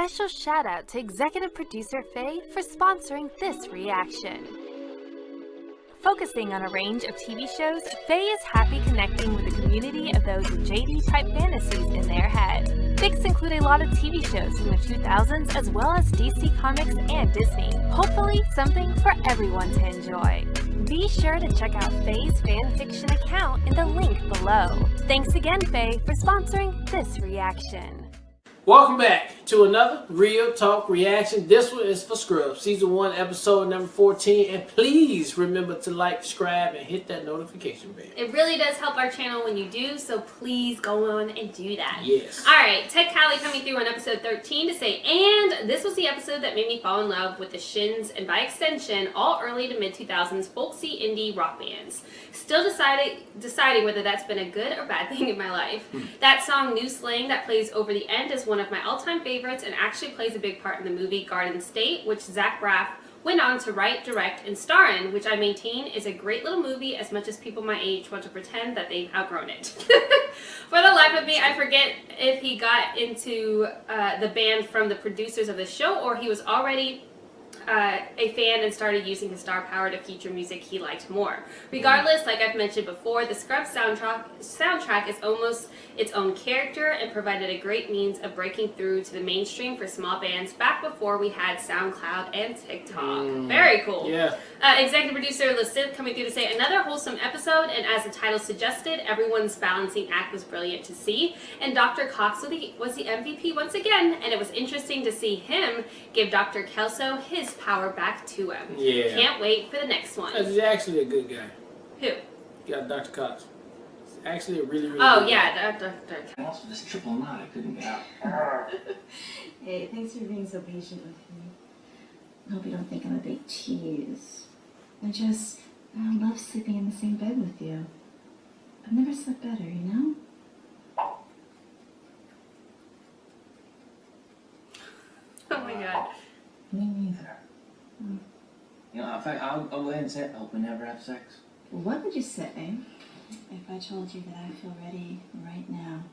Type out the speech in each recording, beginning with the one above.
special shout out to executive producer Faye for sponsoring this reaction. Focusing on a range of TV shows, Faye is happy connecting with a community of those with JD-type fantasies in their head. Fics include a lot of TV shows from the 2000s as well as DC Comics and Disney. Hopefully, something for everyone to enjoy. Be sure to check out Faye's fanfiction account in the link below. Thanks again, Faye, for sponsoring this reaction. Welcome back to another Real Talk reaction. This one is for Scrubs, Season 1, Episode number 14. And please remember to like, subscribe, and hit that notification bell. It really does help our channel when you do, so please go on and do that. Yes. Alright, Ted Callie coming through on episode 13 to say, and this was the episode that made me fall in love with the Shins, and by extension, all early to mid-2000s folksy indie rock bands. Still deciding whether that's been a good or bad thing in my life. That song, New Slang, that plays over the end is one of my all-time favorites and actually plays a big part in the movie Garden State, which Zach Braff went on to write, direct, and star in, which I maintain is a great little movie as much as people my age want to pretend that they've outgrown it. For the life of me, I forget if he got into the band from the producers of the show or he was already a fan and started using his star power to feature music he liked more. Regardless, like I've mentioned before, the Scrubs soundtrack is almost its own character and provided a great means of breaking through to the mainstream for small bands back before we had SoundCloud and TikTok. Very cool. Yeah. Executive producer Lysith coming through to say, another wholesome episode, and as the title suggested, everyone's balancing act was brilliant to see, and Dr. Cox was the MVP once again, and it was interesting to see him give Dr. Kelso his power back to him. Yeah. Can't wait for the next one. He's actually a good guy. Who? Yeah, Dr. Cox. He's actually a really good yeah, Dr. Also, this triple knot I couldn't get out. Hey, thanks for being so patient with me. I hope you don't think I'm a big tease. I love sleeping in the same bed with you. I've never slept better, you know? Oh my god. Me neither. You know, in fact, I'll go ahead and say I hope we never have sex. What would you say if I told you that I feel ready right now?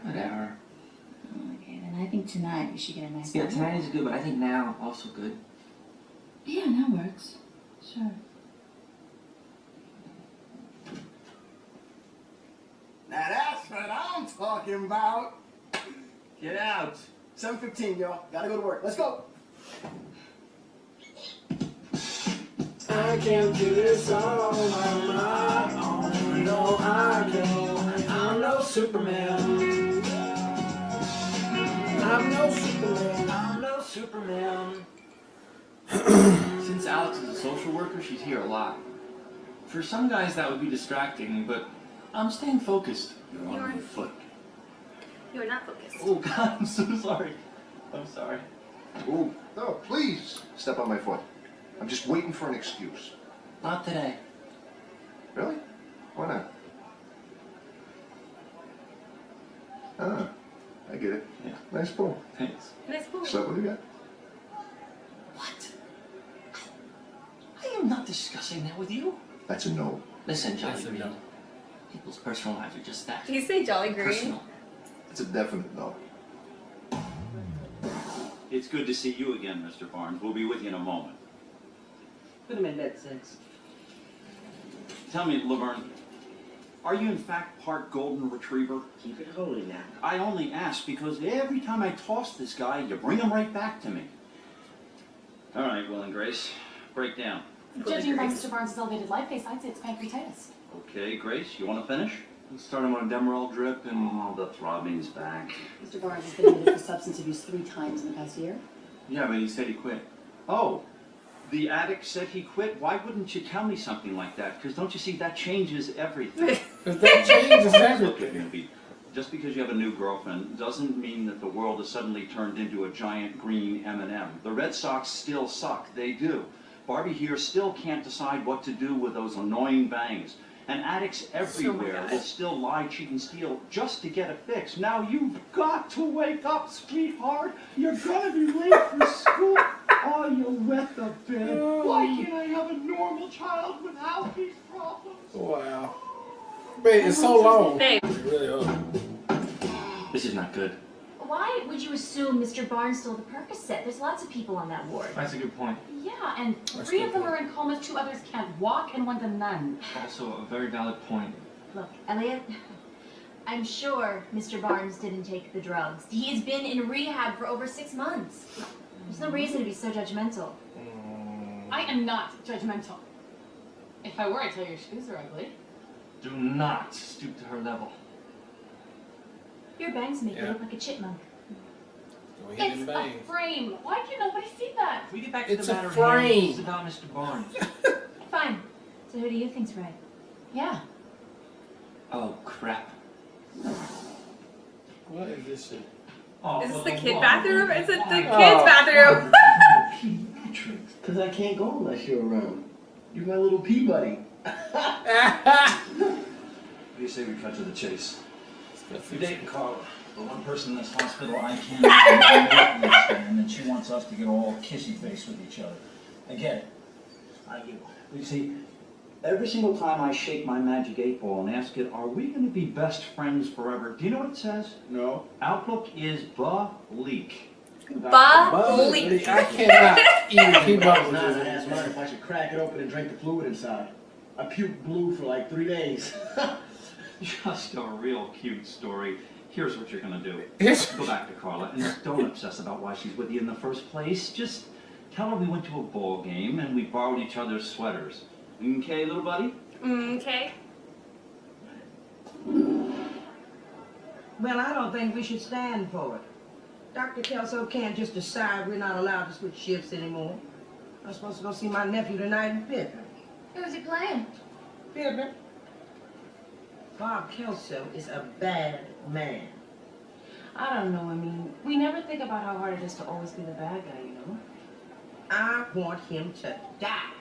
Whatever. Okay, then I think tonight we should get a nice Yeah, tonight is good, but I think now also good. Yeah, now works. Sure. Now that's what I'm talking about. Get out. 7:15, y'all. Gotta go to work. Let's go. I can't do this all on my own. No, I can't. I'm no Superman. I'm no Superman. I'm no Superman. Since Alex is a social worker, she's here a lot. For some guys that would be distracting, but I'm staying focused. You're on my foot. You're not focused. Oh God, I'm so sorry. I'm sorry. Ooh, no, please step on my foot. I'm just waiting for an excuse. Not today. Really? Why not? Ah, I get it. Yeah. Nice pull. Thanks. Nice pool. Slept with a guy? What? I am not discussing that with you. That's a no. Listen, Jolly That's a Green. no. People's personal lives are just that. Did you say Jolly Green? Personal. It's a definite no. It's good to see you again, Mr. Barnes. We'll be with you in a moment. Put him in bed, 6. Tell me, Laverne, are you in fact part golden retriever? Keep it holy now. I only ask because every time I toss this guy, you bring him right back to me. All right, Will and Grace, break down. Judging by Mr. Barnes' elevated life phase, I'd say it's pancreatitis. Okay, Grace, you want to finish? Let's start him on a Demerol drip and... Oh, the throbbing's back. Mr. Barnes has been admitted for substance abuse 3 times in the past year. Yeah, but he said he quit. Oh, the addict said he quit? Why wouldn't you tell me something like that? Because don't you see, that changes everything. That changes Look, everything. Newbie, just because you have a new girlfriend doesn't mean that the world has suddenly turned into a giant green M&M. The Red Sox still suck. They do. Barbie here still can't decide what to do with those annoying bangs. And addicts everywhere will still lie, cheat, and steal just to get a fix. Now you've got to wake up, sweetheart. You're gonna be late for school. Oh, you wet the bed. Why can't I have a normal child without these problems? Wow. Man, it's so long. Babe. It really hard. This is not good. Why would you assume Mr. Barnes stole the Percocet? There's lots of people on that ward. That's a good point. Yeah, and That's 3 good of them point. are in comas, 2 others can't walk, and one's a nun. Also a very valid point. Look, Elliot, I'm sure Mr. Barnes didn't take the drugs. He has been in rehab for over 6 months. There's no reason to be so judgmental. I am not judgmental. If I were, I'd tell you your shoes are ugly. Do not stoop to her level. Your bangs make you Yeah. look like a chipmunk. Don't hit It's them a bangs. frame. Why can nobody see that? Can we get back to It's the a matter at frame. hand? It's about Mr. Barnes. Fine. So who do you think's right? Yeah. Oh, crap. What is this shit? Oh, Is this well, the then kid what? bathroom? It's the Oh. kid's bathroom. Because I can't go unless you're around. You're my little pea buddy. What do you say we cut to the chase? You're dating Carla, the one person in this hospital I can't stand, and she wants us to get all kissy-faced with each other. I get it. I do. You see, every single time I shake my magic 8-ball and ask it, are we going to be best friends forever? Do you know what it says? No. Outlook is bleak. Bleak. I cannot even keep up with Not this. ask mine if I should crack it open and drink the fluid inside. I puked blue for like 3 days. Just a real cute story. Here's what you're going to do. Yes. Go back to Carla and don't obsess about why she's with you in the first place. Just tell her we went to a ball game and we borrowed each other's sweaters. Okay, little buddy? Okay. Well, I don't think we should stand for it. Dr. Kelso can't just decide we're not allowed to switch shifts anymore. I'm supposed to go see my nephew tonight in Pippin. Who's he playing? Pippin? Bob Kelso is a bad man. I don't know, I mean, we never think about how hard it is to always be the bad guy, you know? I want him to die.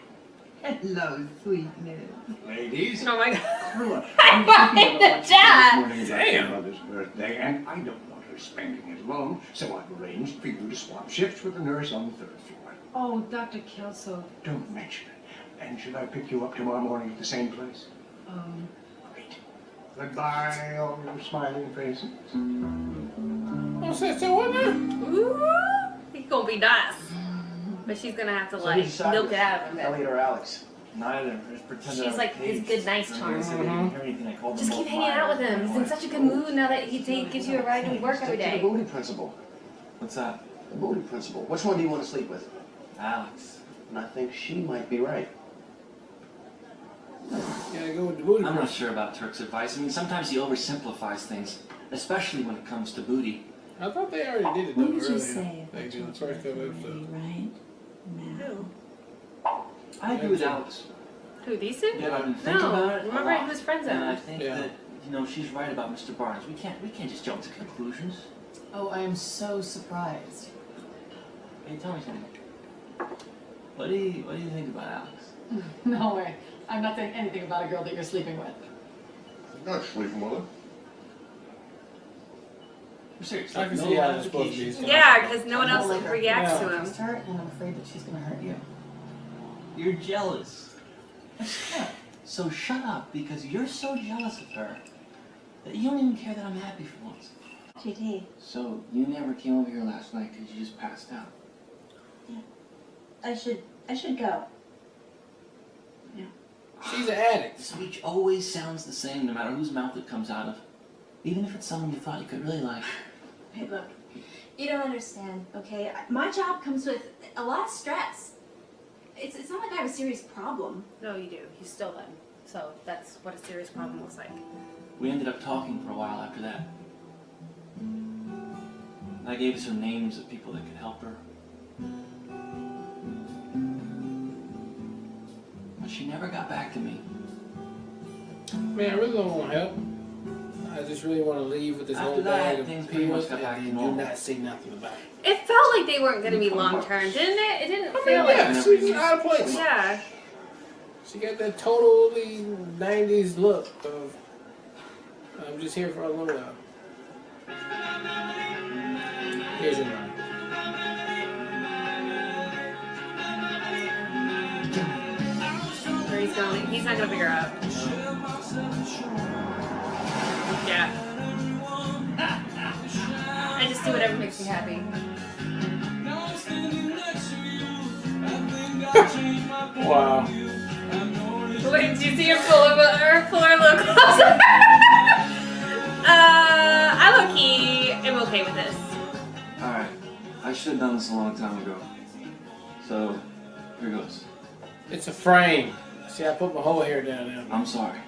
Hello, sweetness. Ladies. Oh my god. Carla, I'm behind the chat. morning about Damn. your mother's birthday, and I don't want her spending it alone, so I've arranged for you to swap shifts with the nurse on the 3rd floor. Oh, Dr. Kelso, Don't mention it. And should I pick you up tomorrow morning at the same place? Great. Goodbye, all your smiling faces. So what now? Ooh, he's gonna be nice. But she's gonna have to So like who decided? milk it out of him. Elliot or Alex? Neither. Just pretend She's like his good nice charm. They didn't hear anything. I called Just them keep both hanging out with liars. him. He's in such a good mood now that he gives you a ride to work every Stick to the day. booty principle. What's that? The booty principle. Which one do you want to sleep with? Alex. And I think she might be right. Gotta go with the booty. I'm not sure about Turk's advice. I mean, sometimes he oversimplifies things, especially when it comes to booty. I thought they already did it though What did you earlier. say if I Like in the told first you couple that episodes. right now? I agree with Alex. Who, these two? Yeah, I've been thinking No, about it. a remember lot. he was friends with And I him. think Yeah. that, you know, she's right about Mr. Barnes. We can't just jump to conclusions. oh, I am so surprised. Hey, tell me something. What do you think about Alex? No way. I'm not saying anything about a girl that you're sleeping with. I'm not sleeping with her. Seriously. I can no see how it's supposed to be. ramifications. Yeah, because no one I don't else like her. reacts Yeah. to I him. trust her, and I'm afraid that she's gonna hurt you. You're jealous. Yeah. So shut up, because you're so jealous of her that you don't even care that I'm happy for once. JT, So you never came over here last night because you just passed out. I should go. She's an addict. Speech always sounds the same no matter whose mouth it comes out of. Even if it's someone you thought you could really like. Hey, look, you don't understand, okay? My job comes with a lot of stress. It's not like I have a serious problem. No, you do. You still them. So that's what a serious problem looks like. We ended up talking for a while after that. I gave her some names of people that could help her. But she never got back to me. Man, I really don't want help. I just really want to leave with this After whole that, bag of things pretty much pills got and back to then do normal. not say nothing about it. It felt like they weren't going to be long term, didn't it? It didn't feel like. Yeah, she's out of place. Yeah. She got that totally 90s look of, I'm just here for a little while. Here's your money. Where he's going. He's not going to figure out. Yeah. I just do whatever makes me happy. Wow. Wait, do you see her pull her a little closer? I low-key am okay with this. Alright, I should have done this a long time ago. So, here goes. It's a frame. See, I put my whole hair down now. I'm sorry.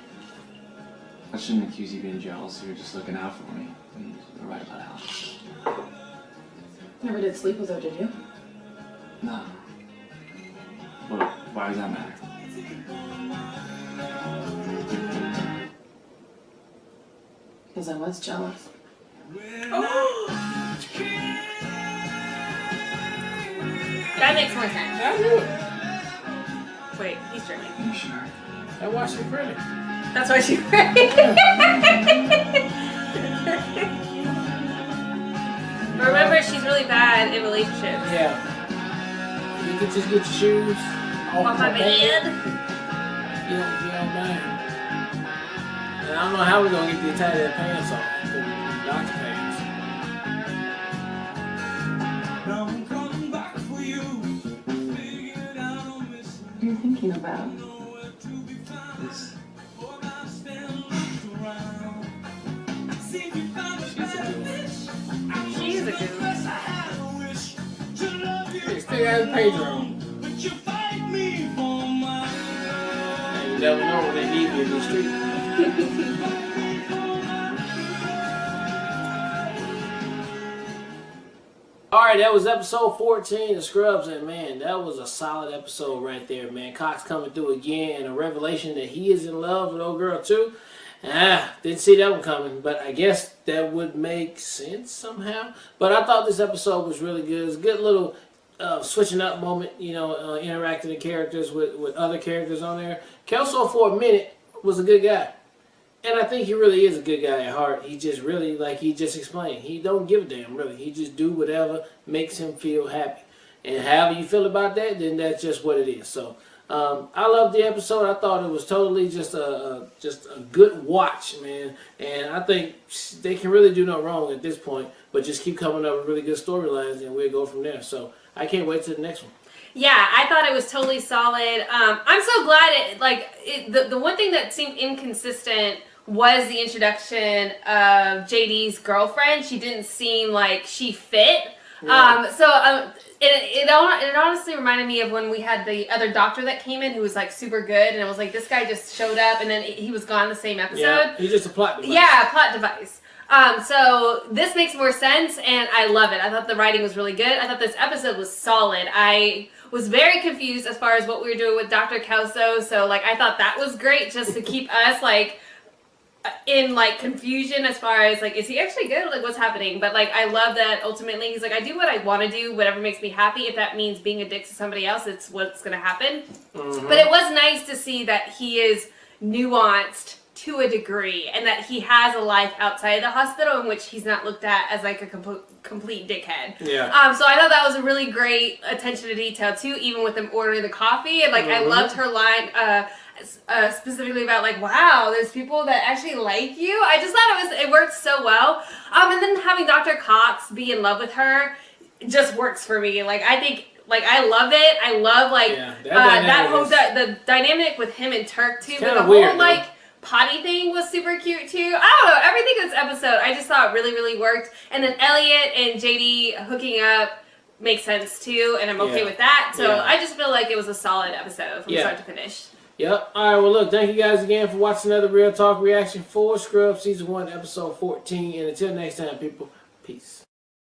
I shouldn't accuse you of being jealous. You're just looking out for me. And you're right about Alex. Never did sleep with her, did you? No. Well, why does that matter? Because I was jealous. That makes more sense. I do. Wait, he's dreaming. Are you sure? That's why she's pretty. That's why she's pretty. Remember, she's really bad in relationships. Yeah. You can just get your shoes Off my bed. You don't mind. And I don't know how we're going to get the Italian pants off. The doctor pants. What are you thinking about? This. She is a goof. They still got the pager on. And you never know when they need you in the street. Alright, that was episode 14 of Scrubs, and man, that was a solid episode right there, man. Cox coming through again, and a revelation that he is in love with old girl too. Didn't see that one coming, but I guess that would make sense somehow. But I thought this episode was really good. It's a good little switching up moment, you know, interacting the characters with other characters on there. Kelso, for a minute, was a good guy. And I think he really is a good guy at heart. He just really, like he just explained, he don't give a damn, really. He just do whatever makes him feel happy. And however you feel about that, then that's just what it is. So, I loved the episode. I thought it was totally just a good watch, man. And I think they can really do no wrong at this point, but just keep coming up with really good storylines, and we'll go from there. So, I can't wait till the next one. Yeah, I thought it was totally solid. I'm so glad the one thing that seemed inconsistent was the introduction of JD's girlfriend. She didn't seem like she fit. Yeah. It honestly reminded me of when we had the other doctor that came in who was like super good, and it was like this guy just showed up and then he was gone the same episode. Yeah, he's just a plot device. Yeah, plot device. So this makes more sense, and I love it. I thought the writing was really good. I thought this episode was solid. I was very confused as far as what we were doing with Dr. Kelso, so like I thought that was great just to keep us like in like confusion as far as like, is he actually good? Like what's happening? But like I love that ultimately he's like, I do what I want to do, whatever makes me happy. If that means being a dick to somebody else, it's what's gonna happen. Mm-hmm. But it was nice to see that he is nuanced to a degree, and that he has a life outside of the hospital in which he's not looked at as like a complete dickhead. Yeah. So I thought that was a really great attention to detail too, even with them ordering the coffee. And like I loved her line specifically about like, wow, there's people that actually like you. I just thought it worked so well. And then having Dr. Cox be in love with her just works for me. Like I think. Like I love it. I love like that whole the dynamic with him and Turk too. But the whole like potty thing was super cute too. I don't know, everything in this episode I just thought really, really worked. And then Elliot and JD hooking up makes sense too, and I'm okay with that. So I just feel like it was a solid episode from start to finish. Yep. All right, well look, thank you guys again for watching another Real Talk reaction for Scrubs Season 1, Episode 14. And until next time, people, peace.